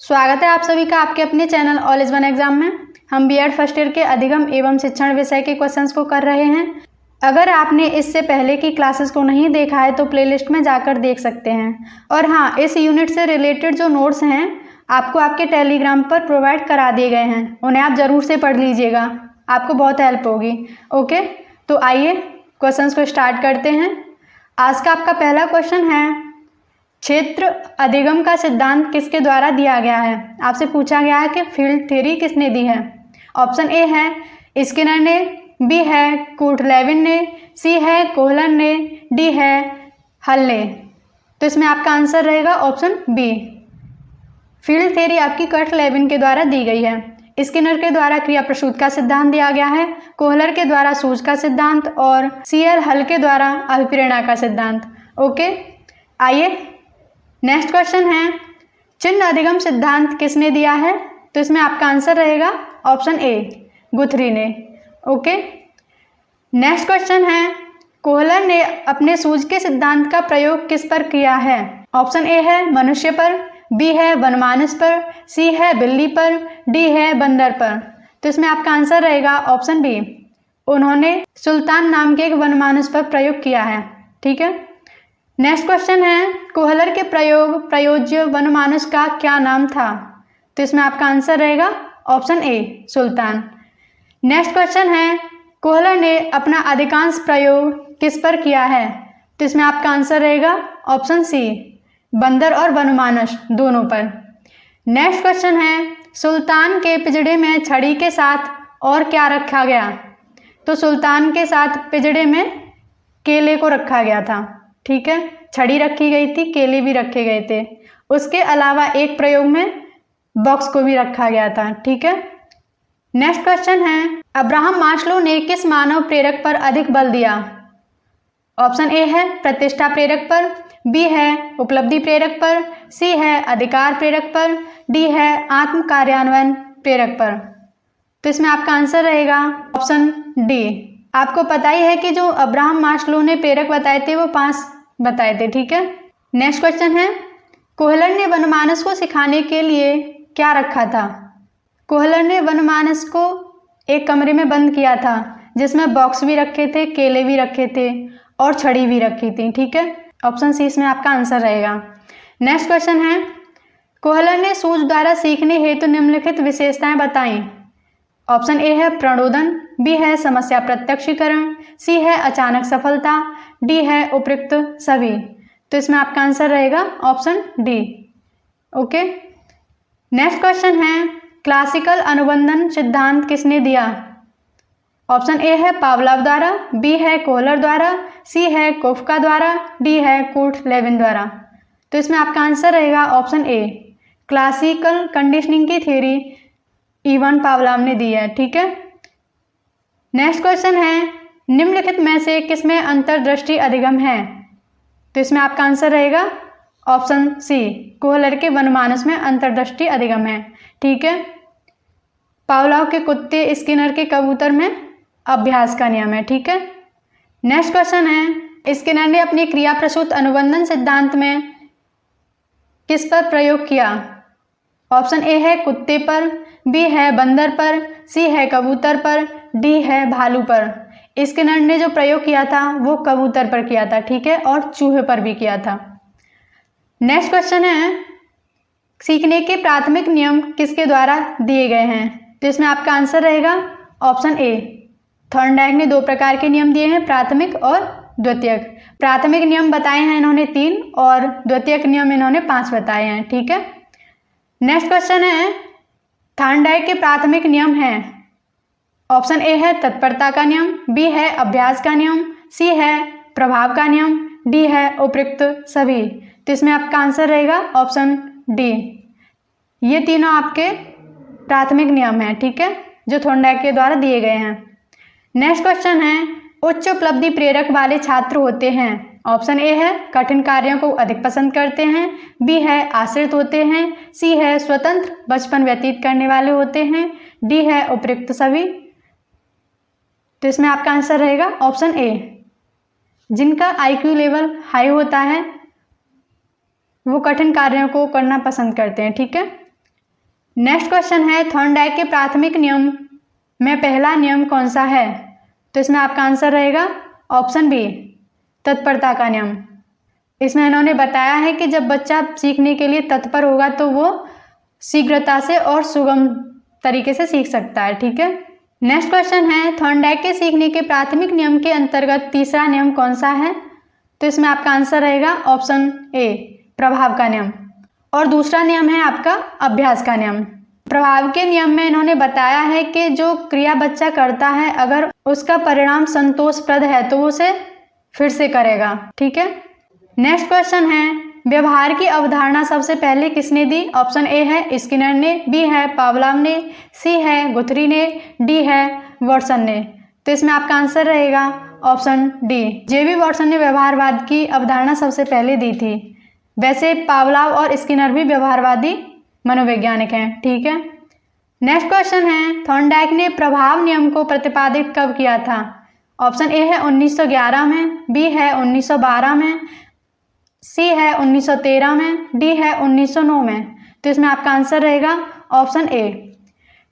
स्वागत है आप सभी का आपके अपने channel all is one exam में। हम बीएड फर्स्ट ईयर के अधिगम एवं शिक्षण विषय के क्वेश्चंस को कर रहे हैं। अगर आपने इससे पहले की क्लासेस को नहीं देखा है तो प्लेलिस्ट में जाकर देख सकते हैं। और हाँ, इस यूनिट से रिलेटेड जो नोट्स हैं आपको आपके टेलीग्राम पर प्रोवाइड करा दिए गए हैं, उन्हें आप ज़रूर से पढ़ लीजिएगा, आपको बहुत हेल्प होगी। ओके, तो आइए क्वेश्चंस को स्टार्ट करते हैं। आज का आपका पहला क्वेश्चन है, क्षेत्र अधिगम का सिद्धांत किसके द्वारा दिया गया है। आपसे पूछा गया है कि फील्ड थ्योरी किसने दी है। ऑप्शन ए है स्किनर ने, बी है कुर्टलेविन ने, सी है कोहलर ने, डी है हल ने। तो इसमें आपका आंसर रहेगा ऑप्शन बी। फील्ड थ्योरी आपकी कुर्टलेविन के द्वारा दी गई है। स्किनर के द्वारा क्रिया प्रसूत का सिद्धांत दिया गया है, कोहलर के द्वारा सूझ का सिद्धांत और सीएल हल के द्वारा अभिप्रेरणा का सिद्धांत। ओके, आइए नेक्स्ट क्वेश्चन है, चिन्ह अधिगम सिद्धांत किसने दिया है। तो इसमें आपका आंसर रहेगा ऑप्शन ए, गुथरी ने। ओके, नेक्स्ट क्वेश्चन है, कोहलर ने अपने सूझ के सिद्धांत का प्रयोग किस पर किया है। ऑप्शन ए है मनुष्य पर, बी है वनमानस पर, सी है बिल्ली पर, डी है बंदर पर। तो इसमें आपका आंसर रहेगा ऑप्शन बी, उन्होंने सुल्तान नाम के एक वनमानस पर प्रयोग किया है। ठीक है, नेक्स्ट क्वेश्चन है, कोहलर के प्रयोज्य वनमानस का क्या नाम था। तो इसमें आपका आंसर रहेगा option A, Sultan. Next question है, कोहलर ने अपना अधिकांश प्रयोग किस पर किया है। तो इसमें आपका आंसर रहेगा ऑप्शन सी, बंदर और वनमानस दोनों पर। नेक्स्ट क्वेश्चन है, सुल्तान के पिंजड़े में छड़ी के साथ और क्या रखा गया। तो सुल्तान के साथ पिंजड़े में केले को रखा गया था। ठीक है, छड़ी रखी गई थी, केले भी रखे गए थे। उसके अलावा एक प्रयोग में बॉक्स को भी रखा गया था। ठीक है, नेक्स्ट क्वेश्चन है, अब्राहम मास्लो ने किस मानव प्रेरक पर अधिक बल दिया। ऑप्शन ए है प्रतिष्ठा प्रेरक पर, बी है उपलब्धि प्रेरक पर, सी है अधिकार प्रेरक पर, डी है आत्म कार्यान्वयन प्रेरक पर। तो इसमें आपका आंसर रहेगा ऑप्शन डी। आपको पता ही है कि जो अब्राहम मास्लो ने प्रेरक बताए थे वो 5 बताए थे। ठीक है, नेक्स्ट क्वेश्चन है, कोहलर ने वनमानस को सिखाने के लिए क्या रखा था। कोहलर ने वनमानस को एक कमरे में बंद किया था जिसमें बॉक्स भी रखे थे, केले भी रखे थे और छड़ी भी रखी थी। ठीक है, ऑप्शन सी इसमें आपका आंसर रहेगा। नेक्स्ट क्वेश्चन है, कोहलर ने सूझ द्वारा सीखने हेतु निम्नलिखित विशेषताएं बताई। ऑप्शन ए है प्रणोदन, बी है समस्या प्रत्यक्षीकरण, सी है अचानक सफलता, डी है उपयुक्त सभी। तो इसमें आपका आंसर रहेगा option D. Okay, next question है, क्लासिकल अनुबंधन सिद्धांत किसने दिया। ऑप्शन ए है पावलोव द्वारा, बी है कोहलर द्वारा, सी है कोफ्का द्वारा, डी है कुर्टलेविन द्वारा। तो इसमें आपका आंसर रहेगा ऑप्शन ए, क्लासिकल कंडीशनिंग की थ्योरी इवान पावलोव ने दी है। ठीक है, नेक्स्ट क्वेश्चन है, निम्नलिखित में से किसमें अंतर्दृष्टि अधिगम है। तो इसमें आपका आंसर रहेगा ऑप्शन सी, कोहलर के वनमानस में अंतर्दृष्टि अधिगम है। ठीक है, पावलोव के कुत्ते, स्किनर के कबूतर में अभ्यास का नियम है। ठीक है, नेक्स्ट क्वेश्चन है, स्किनर ने अपनी क्रिया प्रसूत अनुबंधन सिद्धांत में किस पर प्रयोग किया। ऑप्शन ए है कुत्ते पर, बी है बंदर पर, सी है कबूतर पर, डी है भालू पर। स्किनर ने जो प्रयोग किया था वो कबूतर पर किया था। ठीक है, और चूहे पर भी किया था। नेक्स्ट क्वेश्चन है, सीखने के प्राथमिक नियम किसके द्वारा दिए गए हैं। तो इसमें आपका आंसर रहेगा ऑप्शन ए, थॉर्नडाइक ने 2 प्रकार के नियम दिए हैं, प्राथमिक और द्वितीयक। प्राथमिक नियम बताए हैं इन्होंने 3 और द्वितीयक नियम इन्होंने 5 बताए हैं। ठीक है, नेक्स्ट क्वेश्चन है, थॉर्नडाइक के प्राथमिक नियम हैं। ऑप्शन ए है तत्परता का नियम, बी है अभ्यास का नियम, सी है प्रभाव का नियम, डी है उपयुक्त सभी। तो इसमें आपका आंसर रहेगा ऑप्शन डी। ये तीनों आपके प्राथमिक नियम हैं। ठीक है, जो थॉर्नडाइक के द्वारा दिए गए हैं। नेक्स्ट क्वेश्चन है, उच्च उपलब्धि प्रेरक वाले छात्र होते हैं। ऑप्शन ए है कठिन कार्यों को अधिक पसंद करते हैं, बी है आश्रित होते हैं, सी है स्वतंत्र बचपन व्यतीत करने वाले होते हैं, डी है उपयुक्त सभी। तो इसमें आपका आंसर रहेगा ऑप्शन ए, जिनका IQ लेवल हाई होता है वो कठिन कार्यों को करना पसंद करते हैं। ठीक है, नेक्स्ट क्वेश्चन है थॉर्नडाइक के प्राथमिक नियम में पहला नियम कौन सा है? तो इसमें आपका आंसर रहेगा ऑप्शन बी, तत्परता का नियम। इसमें इन्होंने बताया है कि जब बच्चा सीखने के लिए तत्पर होगा तो वो शीघ्रता से और सुगम तरीके से सीख सकता है। ठीक है। नेक्स्ट क्वेश्चन है थॉर्नडाइक के सीखने के प्राथमिक नियम के अंतर्गत तीसरा नियम कौन सा है? तो इसमें आपका आंसर रहेगा ऑप्शन ए, प्रभाव का नियम। और दूसरा नियम है आपका अभ्यास का नियम। प्रभाव के नियम में इन्होंने बताया है कि जो क्रिया बच्चा करता है अगर उसका परिणाम संतोषप्रद है तो वो उसे फिर से करेगा। ठीक है। नेक्स्ट क्वेश्चन है व्यवहार की अवधारणा सबसे पहले किसने दी? ऑप्शन ए है स्किनर ने, बी है पावलोव ने, सी है गुथरी ने, डी है वॉटसन ने। तो इसमें आपका आंसर रहेगा ऑप्शन डी, जे.बी. वॉटसन ने व्यवहारवाद की अवधारणा सबसे पहले दी थी। वैसे पावलोव और स्किनर भी व्यवहारवादी मनोवैज्ञानिक हैं। ठीक है। नेक्स्ट क्वेश्चन है थॉर्नडाइक ने प्रभाव नियम को प्रतिपादित कब किया था? ऑप्शन ए है 1911 में, बी है 1912 में, सी है 1913 में, डी है 1909 में। तो इसमें आपका आंसर रहेगा ऑप्शन ए।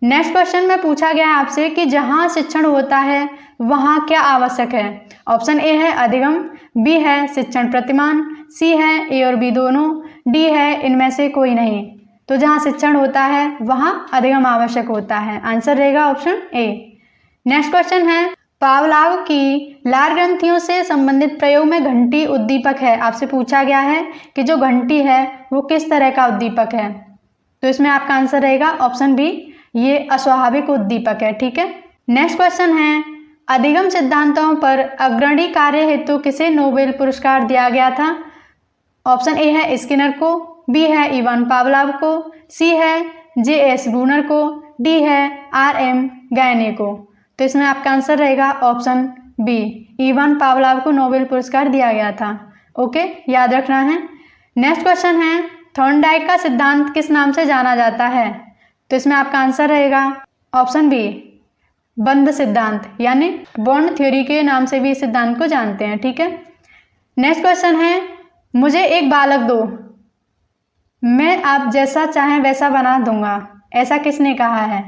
नेक्स्ट क्वेश्चन में पूछा गया है आपसे कि जहां शिक्षण होता है वहां क्या आवश्यक है? ऑप्शन ए है अधिगम, बी है शिक्षण प्रतिमान, सी है ए और बी दोनों, डी है इनमें से कोई नहीं। तो जहां शिक्षण होता है वहां अधिगम आवश्यक होता है। आंसर रहेगा ऑप्शन ए। नेक्स्ट क्वेश्चन है पावलोव की लार ग्रंथियों से संबंधित प्रयोग में घंटी उद्दीपक है। आपसे पूछा गया है कि जो घंटी है वो किस तरह का उद्दीपक है? तो इसमें आपका आंसर रहेगा ऑप्शन बी, ये अस्वाभाविक उद्दीपक है। ठीक है। नेक्स्ट क्वेश्चन है अधिगम सिद्धांतों पर अग्रणी कार्य हेतु किसे नोबेल पुरस्कार दिया गया था? ऑप्शन ए है स्किनर को, बी है इवान पावलोव को, सी है जे.एस. ब्रूनर को, डी है R.M. गायने को। तो इसमें आपका आंसर रहेगा ऑप्शन बी, इवान पावलोव को नोबेल पुरस्कार दिया गया था। ओके, याद रखना है। नेक्स्ट क्वेश्चन है थॉर्नडाइक का सिद्धांत किस नाम से जाना जाता है? तो इसमें आपका आंसर रहेगा ऑप्शन बी, बंद सिद्धांत, यानी बॉन्ड थ्योरी के नाम से भी इस सिद्धांत को जानते हैं। ठीक है। नेक्स्ट क्वेश्चन है मुझे एक बालक दो, मैं आप जैसा चाहें वैसा बना दूंगा, ऐसा किसने कहा है?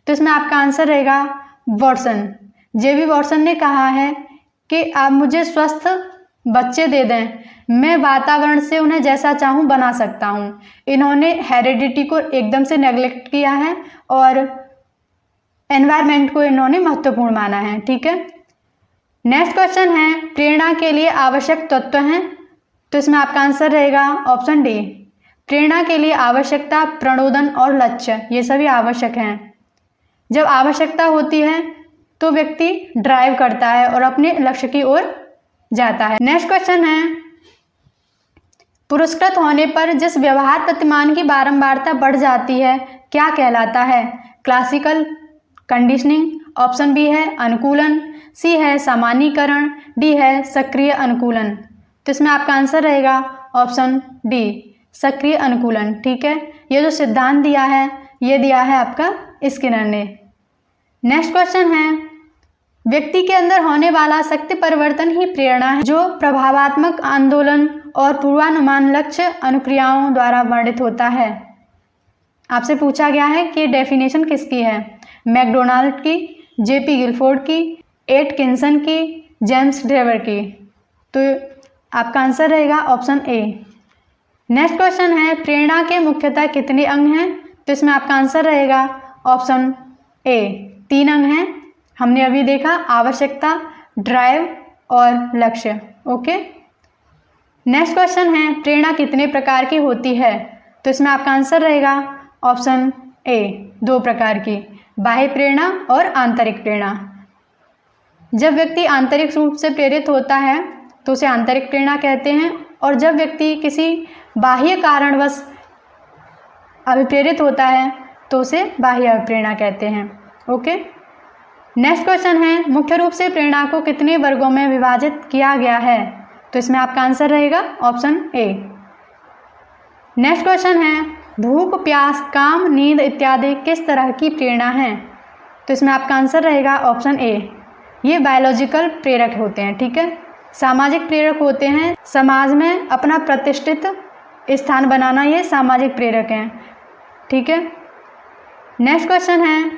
तो इसमें आपका आंसर रहेगा वॉटसन। जे.बी. वॉटसन ने कहा है कि आप मुझे स्वस्थ बच्चे दे दें, मैं वातावरण से उन्हें जैसा चाहूँ बना सकता हूँ। इन्होंने हेरिडिटी को एकदम से नेग्लेक्ट किया है और एनवायरनमेंट को इन्होंने महत्वपूर्ण माना है। ठीक है। नेक्स्ट क्वेश्चन है प्रेरणा के लिए आवश्यक तत्व हैं। तो इसमें आपका आंसर रहेगा ऑप्शन डी, प्रेरणा के लिए आवश्यकता, प्रणोदन और लक्ष्य, ये सभी आवश्यक हैं। जब आवश्यकता होती है तो व्यक्ति ड्राइव करता है और अपने लक्ष्य की ओर जाता है। नेक्स्ट क्वेश्चन है पुरस्कृत होने पर जिस व्यवहार प्रतिमान की बारंबारता बढ़ जाती है क्या कहलाता है? क्लासिकल कंडीशनिंग, ऑप्शन बी है अनुकूलन, सी है सामान्यीकरण, डी है सक्रिय अनुकूलन। तो इसमें आपका आंसर रहेगा ऑप्शन डी, सक्रिय अनुकूलन। ठीक है। ये जो सिद्धांत दिया है ये दिया है आपका स्किनर ने। नेक्स्ट क्वेश्चन है व्यक्ति के अंदर होने वाला शक्ति परिवर्तन ही प्रेरणा है जो प्रभावात्मक आंदोलन और पूर्वानुमान लक्ष्य अनुक्रियाओं द्वारा वर्णित होता है। आपसे पूछा गया है कि डेफिनेशन किसकी है? मैकडोनाल्ड की, जे.पी. गिलफोर्ड की, एटकिंसन की, जेम्स ड्रेवर की। तो आपका आंसर रहेगा ऑप्शन ए। नेक्स्ट क्वेश्चन है प्रेरणा के मुख्यतः कितने अंग हैं? तो इसमें आपका आंसर रहेगा ऑप्शन ए, 3 अंग हैं। हमने अभी देखा आवश्यकता, ड्राइव और लक्ष्य। ओके। नेक्स्ट क्वेश्चन है प्रेरणा कितने प्रकार की होती है? तो इसमें आपका आंसर रहेगा ऑप्शन ए, 2 प्रकार की, बाह्य प्रेरणा और आंतरिक प्रेरणा। जब व्यक्ति आंतरिक रूप से प्रेरित होता है तो उसे आंतरिक प्रेरणा कहते हैं, और जब व्यक्ति किसी बाह्य कारणवश अभिप्रेरित होता है तो उसे बाह्य अभिप्रेरणा कहते हैं। ओके। नेक्स्ट क्वेश्चन है मुख्य रूप से प्रेरणा को कितने वर्गों में विभाजित किया गया है? तो इसमें आपका आंसर रहेगा ऑप्शन ए। नेक्स्ट क्वेश्चन है भूख, प्यास, काम, नींद इत्यादि किस तरह की प्रेरणा है? तो इसमें आपका आंसर रहेगा ऑप्शन ए, ये बायोलॉजिकल प्रेरक होते हैं। ठीक है। सामाजिक प्रेरक होते हैं, समाज में अपना प्रतिष्ठित स्थान बनाना, ये सामाजिक प्रेरक हैं। ठीक है। नेक्स्ट क्वेश्चन है,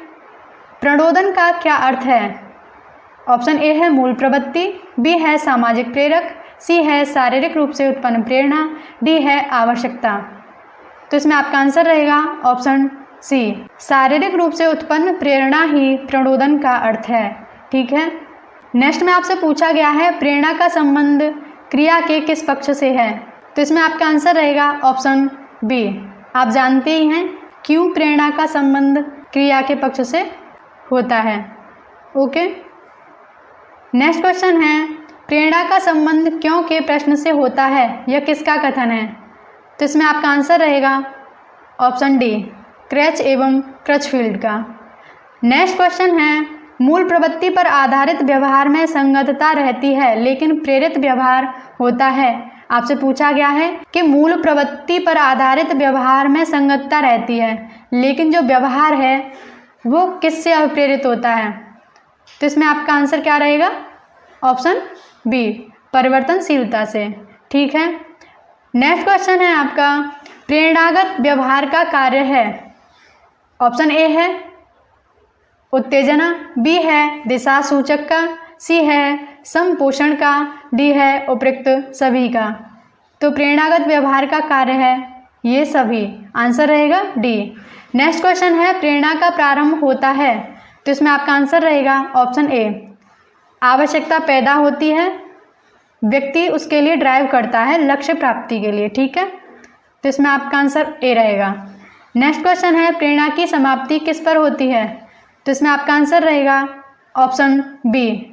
प्रणोदन का क्या अर्थ है? ऑप्शन ए है मूल प्रवृत्ति, बी है सामाजिक प्रेरक, सी है शारीरिक रूप से उत्पन्न प्रेरणा, डी है आवश्यकता। तो इसमें आपका आंसर रहेगा ऑप्शन सी, शारीरिक रूप से उत्पन्न प्रेरणा ही प्रणोदन का अर्थ है। ठीक है। नेक्स्ट में आपसे पूछा गया है प्रेरणा का संबंध क्रिया के किस पक्ष से है? तो इसमें आपका आंसर रहेगा ऑप्शन बी। आप जानते ही हैं क्यों प्रेरणा का संबंध क्रिया के पक्ष से होता है। ओके। नेक्स्ट क्वेश्चन है, प्रेरणा का संबंध क्यों के प्रश्न से होता है, यह किसका कथन है? तो इसमें आपका आंसर रहेगा ऑप्शन डी, क्रैच एवं क्रचफील्ड का। नेक्स्ट क्वेश्चन है, मूल प्रवृत्ति पर आधारित व्यवहार में संगतता रहती है लेकिन प्रेरित व्यवहार होता है। आपसे पूछा गया है कि मूल प्रवृत्ति पर आधारित व्यवहार में संगतता रहती है लेकिन जो व्यवहार है वो किससे अभिप्रेरित होता है? तो इसमें आपका आंसर क्या रहेगा? ऑप्शन बी, परिवर्तनशीलता से। ठीक है। नेक्स्ट क्वेश्चन है आपका, प्रेरणागत व्यवहार का कार्य है। ऑप्शन ए है उत्तेजना, बी है दिशा सूचक का, सी है संपोषण का, डी है उपयुक्त सभी का। तो प्रेरणागत व्यवहार का कार्य है ये सभी। आंसर रहेगा डी। नेक्स्ट क्वेश्चन है, प्रेरणा का प्रारंभ होता है। तो इसमें आपका आंसर रहेगा ऑप्शन ए, आवश्यकता पैदा होती है, व्यक्ति उसके लिए ड्राइव करता है लक्ष्य प्राप्ति के लिए। ठीक है। तो इसमें आपका आंसर ए रहेगा। नेक्स्ट क्वेश्चन है, प्रेरणा की समाप्ति किस पर होती है? तो इसमें आपका आंसर रहेगा ऑप्शन बी,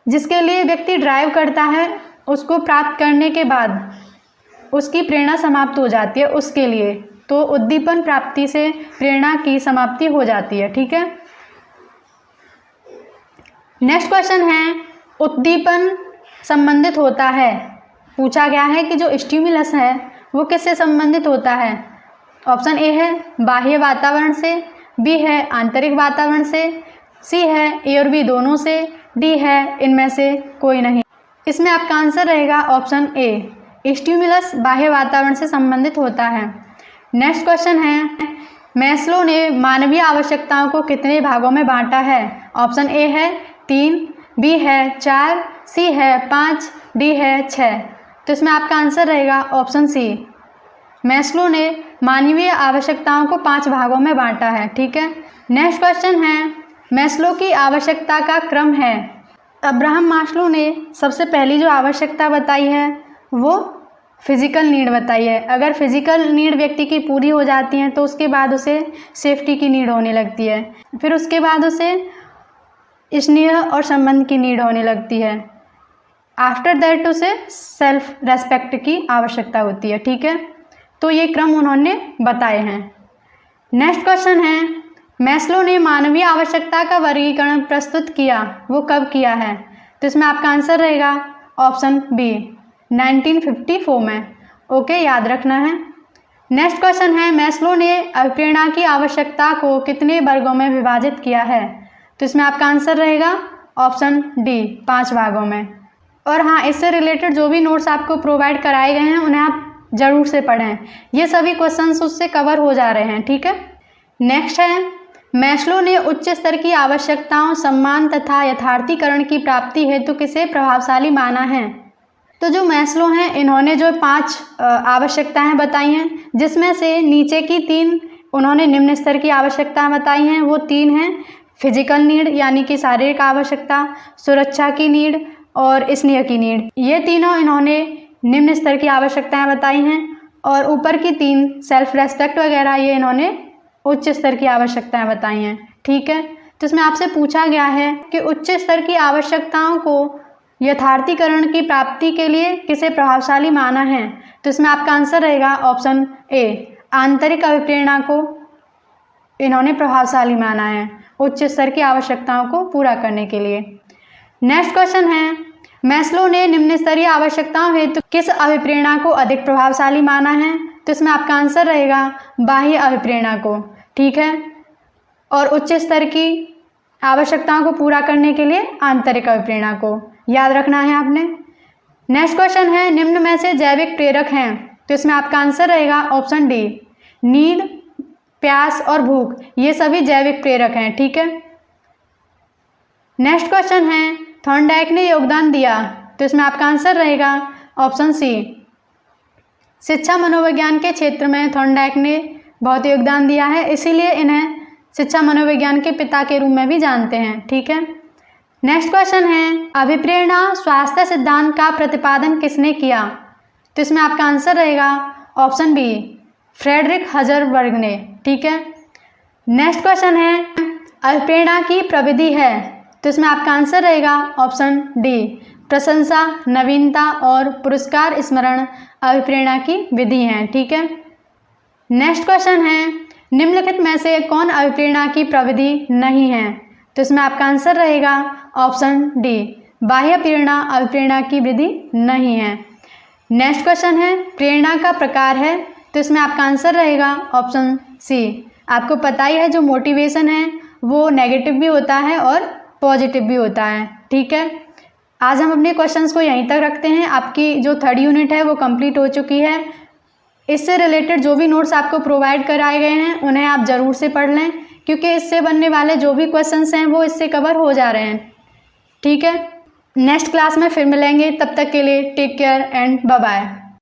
जिसके लिए व्यक्ति ड्राइव करता है उसको प्राप्त करने के बाद उसकी प्रेरणा समाप्त हो जाती है उसके लिए, तो उद्दीपन प्राप्ति से प्रेरणा की समाप्ति हो जाती है। ठीक है। नेक्स्ट क्वेश्चन है, उद्दीपन संबंधित होता है। पूछा गया है कि जो स्टिमुलस है वो किससे संबंधित होता है? ऑप्शन ए है बाह्य वातावरण से, बी है आंतरिक वातावरण से, सी है ए और बी दोनों से, डी है इनमें से कोई नहीं। इसमें आपका आंसर रहेगा ऑप्शन ए, स्टिमुलस बाह्य वातावरण से संबंधित होता है। नेक्स्ट क्वेश्चन है, मैस्लो ने मानवीय आवश्यकताओं को कितने भागों में बांटा है? ऑप्शन ए है 3, बी है 4, सी है 5, डी है 6। तो इसमें आपका आंसर रहेगा ऑप्शन सी, मैस्लो ने मानवीय आवश्यकताओं को 5 भागों में बांटा है। ठीक है। नेक्स्ट क्वेश्चन है, मैस्लो की आवश्यकता का क्रम है। अब्राहम मास्लो ने सबसे पहली जो आवश्यकता बताई है वो फिजिकल नीड बताई है। अगर फिजिकल नीड व्यक्ति की पूरी हो जाती हैं तो उसके बाद उसे सेफ्टी की नीड होने लगती है, फिर उसके बाद उसे स्नेह और संबंध की नीड होने लगती है, आफ्टर दैट उसे सेल्फ रेस्पेक्ट की आवश्यकता होती है। ठीक है। तो ये क्रम उन्होंने बताए हैं। नेक्स्ट क्वेश्चन है, मैस्लो ने मानवीय आवश्यकता का वर्गीकरण प्रस्तुत किया, वो कब किया है? तो इसमें आपका आंसर रहेगा ऑप्शन बी, 1954 में। ओके, याद रखना है। नेक्स्ट क्वेश्चन है, मैस्लो ने अभिप्रेरणा की आवश्यकता को कितने वर्गों में विभाजित किया है? तो इसमें आपका आंसर रहेगा ऑप्शन डी, 5 भागों में। और हाँ, इससे रिलेटेड जो भी नोट्स आपको प्रोवाइड कराए गए हैं उन्हें आप ज़रूर से पढ़ें, ये सभी क्वेश्चंस उससे कवर हो जा रहे हैं। ठीक है। नेक्स्ट है, मैस्लो ने उच्च स्तर की आवश्यकताओं, सम्मान तथा यथार्थीकरण की प्राप्ति हेतु किसे प्रभावशाली माना है? तो जो मैस्लो हैं इन्होंने जो 5 आवश्यकताएं बताई हैं, जिसमें से नीचे की 3 उन्होंने निम्न स्तर की आवश्यकताएं बताई हैं। वो 3 हैं फिजिकल नीड यानी कि शारीरिक आवश्यकता, सुरक्षा की नीड और स्नेह की नीड। ये तीनों इन्होंने निम्न स्तर की आवश्यकताएं बताई हैं। और ऊपर की 3 सेल्फ रेस्पेक्ट वगैरह ये इन्होंने उच्च स्तर की आवश्यकताएं बताई हैं। ठीक है। तो इसमें आपसे पूछा गया है कि उच्च स्तर की आवश्यकताओं को यथार्थीकरण की प्राप्ति के लिए किसे प्रभावशाली माना है? तो इसमें आपका आंसर रहेगा ऑप्शन ए, आंतरिक अभिप्रेरणा को इन्होंने प्रभावशाली माना है उच्च स्तर की आवश्यकताओं को पूरा करने के लिए। नेक्स्ट क्वेश्चन है, मैस्लो ने निम्न स्तरीय आवश्यकताओं हेतु किस अभिप्रेरणा को अधिक प्रभावशाली माना है? तो इसमें आपका आंसर रहेगा बाह्य अभिप्रेरणा को। ठीक है। और उच्च स्तर की आवश्यकताओं को पूरा करने के लिए आंतरिक अभिप्रेरणा को याद रखना है आपने। नेक्स्ट क्वेश्चन है, निम्न में से जैविक प्रेरक हैं? तो इसमें आपका आंसर रहेगा ऑप्शन डी, नीड, प्यास और भूख, ये सभी जैविक प्रेरक हैं। ठीक है। नेक्स्ट क्वेश्चन है, थॉर्नडाइक ने योगदान दिया, तो इसमें आपका आंसर रहेगा ऑप्शन सी, शिक्षा मनोविज्ञान के क्षेत्र में थॉर्नडाइक ने बहुत योगदान दिया है, इसीलिए इन्हें शिक्षा मनोविज्ञान के पिता के रूप में भी जानते हैं। ठीक है। नेक्स्ट क्वेश्चन है, अभिप्रेरणा स्वास्थ्य सिद्धांत का प्रतिपादन किसने किया, तो इसमें आपका आंसर रहेगा ऑप्शन बी, फ्रेडरिक हजरबर्ग ने। ठीक है। नेक्स्ट क्वेश्चन है, अभिप्रेरणा की प्रविधि है, तो इसमें आपका आंसर रहेगा ऑप्शन डी, प्रशंसा, नवीनता और पुरस्कार स्मरण अभिप्रेरणा की विधि हैं। ठीक है। नेक्स्ट क्वेश्चन है, निम्नलिखित में से कौन अभिप्रेरणा की प्रविधि नहीं है, तो इसमें आपका आंसर रहेगा ऑप्शन डी, बाह्य प्रेरणा अभिप्रेरणा की विधि नहीं है। नेक्स्ट क्वेश्चन है, प्रेरणा का प्रकार है, तो इसमें आपका आंसर रहेगा ऑप्शन सी। आपको पता ही है जो मोटिवेशन है वो नेगेटिव भी होता है और पॉजिटिव भी होता है। ठीक है। आज हम अपने क्वेश्चंस को यहीं तक रखते हैं। आपकी जो 3rd यूनिट है वो कंप्लीट हो चुकी है। इससे रिलेटेड जो भी नोट्स आपको प्रोवाइड कराए गए हैं उन्हें आप ज़रूर से पढ़ लें, क्योंकि इससे बनने वाले जो भी क्वेश्चंस हैं वो इससे कवर हो जा रहे हैं। ठीक है। नेक्स्ट क्लास में फिर मिलेंगे, तब तक के लिए take care and bye bye.